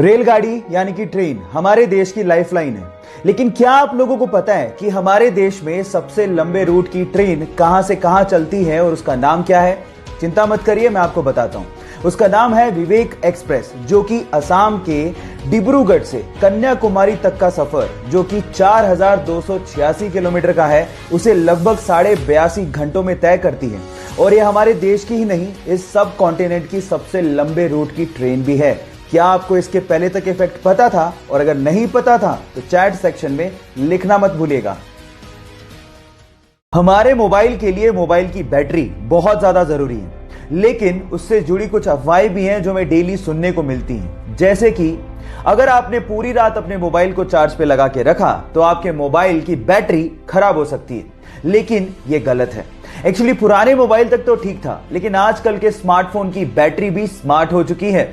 रेलगाड़ी यानी कि ट्रेन हमारे देश की लाइफलाइन है। लेकिन क्या आप लोगों को पता है कि हमारे देश में सबसे लंबे रूट की ट्रेन कहां से कहां चलती है और उसका नाम क्या है? चिंता मत करिए, मैं आपको बताता हूं। उसका नाम है विवेक एक्सप्रेस, जो कि असम के डिब्रूगढ़ से कन्याकुमारी तक का सफर, जो कि 4286 किलोमीटर का है, उसे लगभग 82.5 घंटों में तय करती है। और यह हमारे देश की ही नहीं, इस सब कॉन्टिनेंट की सबसे लंबे रूट की ट्रेन भी है। क्या आपको इसके पहले तक ये फैक्ट पता था? और अगर नहीं पता था तो चैट सेक्शन में लिखना मत भूलिएगा। हमारे मोबाइल के लिए मोबाइल की बैटरी बहुत ज्यादा जरूरी है, लेकिन उससे जुड़ी कुछ अफवाहें भी हैं जो हमें डेली सुनने को मिलती हैं। जैसे कि अगर आपने पूरी रात अपने मोबाइल को चार्ज पे लगा के रखा तो आपके मोबाइल की बैटरी खराब हो सकती है, लेकिन यह गलत है। एक्चुअली पुराने मोबाइल तक तो ठीक था, लेकिन आजकल के स्मार्टफोन की बैटरी भी स्मार्ट हो चुकी है।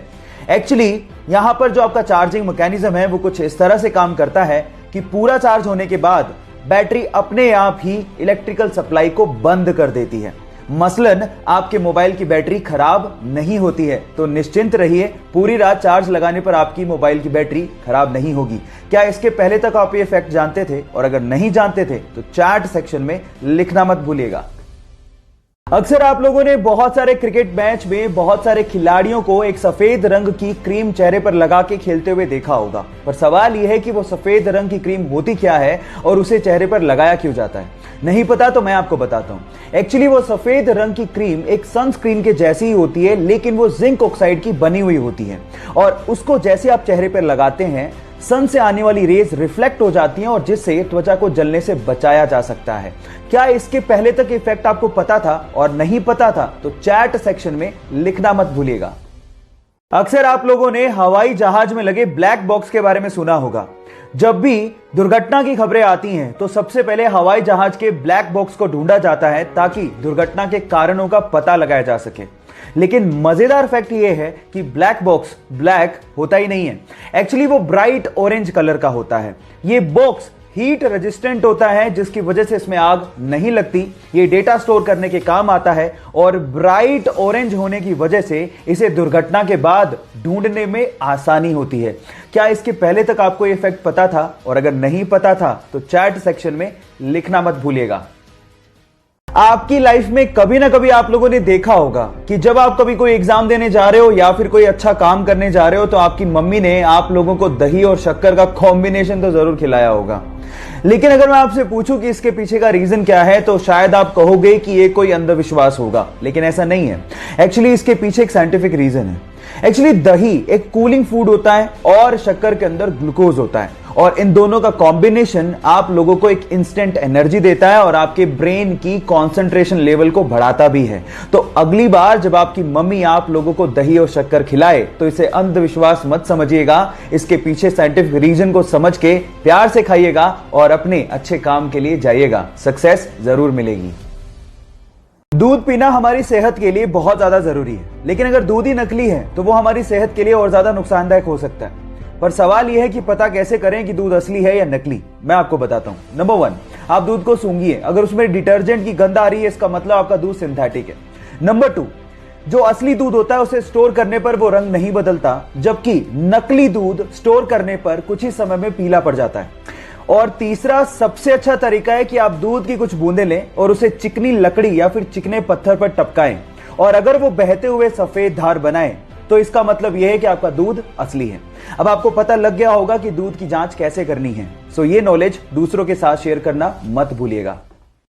एक्चुअली यहां पर जो आपका चार्जिंग मैकेनिज्म है वो कुछ इस तरह से काम करता है कि पूरा चार्ज होने के बाद बैटरी अपने आप ही इलेक्ट्रिकल सप्लाई को बंद कर देती है। मसलन आपके मोबाइल की बैटरी खराब नहीं होती है, तो निश्चिंत रहिए, पूरी रात चार्ज लगाने पर आपकी मोबाइल की बैटरी खराब नहीं होगी। क्या इसके पहले तक आप ये फैक्ट जानते थे? और अगर नहीं जानते थे तो चैट सेक्शन में लिखना मत भूलिएगा। अक्सर आप लोगों ने बहुत सारे क्रिकेट मैच में बहुत सारे खिलाड़ियों को एक सफेद रंग की क्रीम चेहरे पर लगा के खेलते हुए देखा होगा, पर सवाल यह है कि वो सफेद रंग की क्रीम होती क्या है और उसे चेहरे पर लगाया क्यों जाता है? नहीं पता तो मैं आपको बताता हूं। एक्चुअली वो सफेद रंग की क्रीम एक सनस्क्रीन के जैसी ही होती है, लेकिन वो जिंक ऑक्साइड की बनी हुई होती है और उसको जैसे आप चेहरे पर लगाते हैं, सन से आने वाली रेज रिफ्लेक्ट हो जाती हैं और जिससे त्वचा को जलने से बचाया जा सकता है। क्या इसके पहले तक इफेक्ट आपको पता था? और नहीं पता था तो चैट सेक्शन में लिखना मत भूलिएगा। अक्सर आप लोगों ने हवाई जहाज में लगे ब्लैक बॉक्स के बारे में सुना होगा। जब भी दुर्घटना की खबरें आती हैं तो सबसे पहले हवाई जहाज के ब्लैक बॉक्स को ढूंढा जाता है ताकि दुर्घटना के कारणों का पता लगाया जा सके। लेकिन मजेदार फैक्ट यह है कि ब्लैक बॉक्स ब्लैक होता ही नहीं है। एक्चुअली वो ब्राइट ऑरेंज कलर का होता है। ये बॉक्स हीट रेजिस्टेंट होता है, जिसकी वजह से इसमें आग नहीं लगती। ये डेटा स्टोर करने के काम आता है और ब्राइट ऑरेंज होने की वजह से इसे दुर्घटना के बाद ढूंढने में आसानी होती है। क्या इसके पहले तक आपको ये फैक्ट पता था? और अगर नहीं पता था तो चैट सेक्शन में लिखना मत भूलिएगा। आपकी लाइफ में कभी ना कभी आप लोगों ने देखा होगा कि जब आप कभी कोई एग्जाम देने जा रहे हो या फिर कोई अच्छा काम करने जा रहे हो तो आपकी मम्मी ने आप लोगों को दही और शक्कर का कॉम्बिनेशन तो जरूर खिलाया होगा। लेकिन अगर मैं आपसे पूछूं कि इसके पीछे का रीजन क्या है तो शायद आप कहोगे कि ये कोई अंधविश्वास होगा, लेकिन ऐसा नहीं है। एक्चुअली इसके पीछे एक साइंटिफिक रीजन है। एक्चुअली दही एक कूलिंग फूड होता है और शक्कर के अंदर ग्लूकोज होता है, और इन दोनों का कॉम्बिनेशन आप लोगों को एक इंस्टेंट एनर्जी देता है और आपके ब्रेन की कंसंट्रेशन लेवल को बढ़ाता भी है। तो अगली बार जब आपकी मम्मी आप लोगों को दही और शक्कर खिलाए तो इसे अंधविश्वास मत समझिएगा। इसके पीछे साइंटिफिक रीजन को समझ के प्यार से खाइएगा और अपने अच्छे काम के लिए जाइएगा। सक्सेस जरूर मिलेगी। दूध पीना हमारी सेहत के लिए बहुत ज्यादा जरूरी है, लेकिन अगर दूध ही नकली है तो वो हमारी सेहत के लिए और ज्यादा नुकसानदायक हो सकता है। पर सवाल यह है कि पता कैसे करें कि दूध असली है या नकली? मैं आपको बताता हूं। नंबर 1, आप दूध को सूंघिए। अगर उसमें डिटर्जेंट की गंध आ रही है, इसका मतलब आपका दूध सिंथेटिक है। नंबर 2, जो असली दूध होता है उसे स्टोर करने पर वो रंग नहीं बदलता, जबकि नकली दूध स्टोर करने पर कुछ ही समय में पीला पड़ जाता है। और तीसरा सबसे अच्छा तरीका है कि आप दूध की कुछ बूंदें लें और उसे चिकनी लकड़ी या फिर चिकने पत्थर पर टपकाएं, और अगर वो बहते हुए सफेद धार बनाए तो इसका मतलब यह है कि आपका दूध असली है। अब आपको पता लग गया होगा कि दूध की जांच कैसे करनी है। सो ये नॉलेज दूसरों के साथ शेयर करना मत भूलिएगा।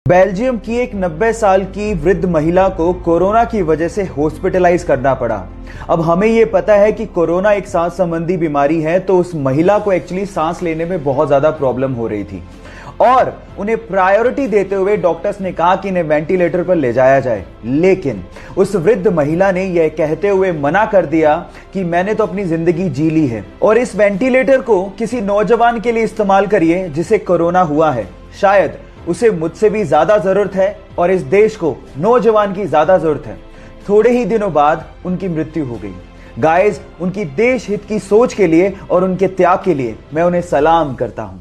बेल्जियम की एक 90 साल की वृद्ध महिला को कोरोना की वजह से हॉस्पिटलाइज करना पड़ा। अब हमें यह पता है कि कोरोना एक सांस संबंधी बीमारी है, तो उस महिला को एक्चुअली सांस लेने में बहुत ज्यादा प्रॉब्लम हो रही थी और उन्हें प्रायोरिटी देते हुए डॉक्टर्स ने कहा कि इन्हें वेंटिलेटर पर ले जाया जाए। लेकिन उस वृद्ध महिला ने यह कहते हुए मना कर दिया कि मैंने तो अपनी जिंदगी जी ली है और इस वेंटिलेटर को किसी नौजवान के लिए इस्तेमाल करिए जिसे कोरोना हुआ है। शायद उसे मुझसे भी ज्यादा जरूरत है और इस देश को नौजवान की ज्यादा जरूरत है। थोड़े ही दिनों बाद उनकी मृत्यु हो गई। गाइस, उनकी देश हित की सोच के लिए और उनके त्याग के लिए मैं उन्हें सलाम करता हूं।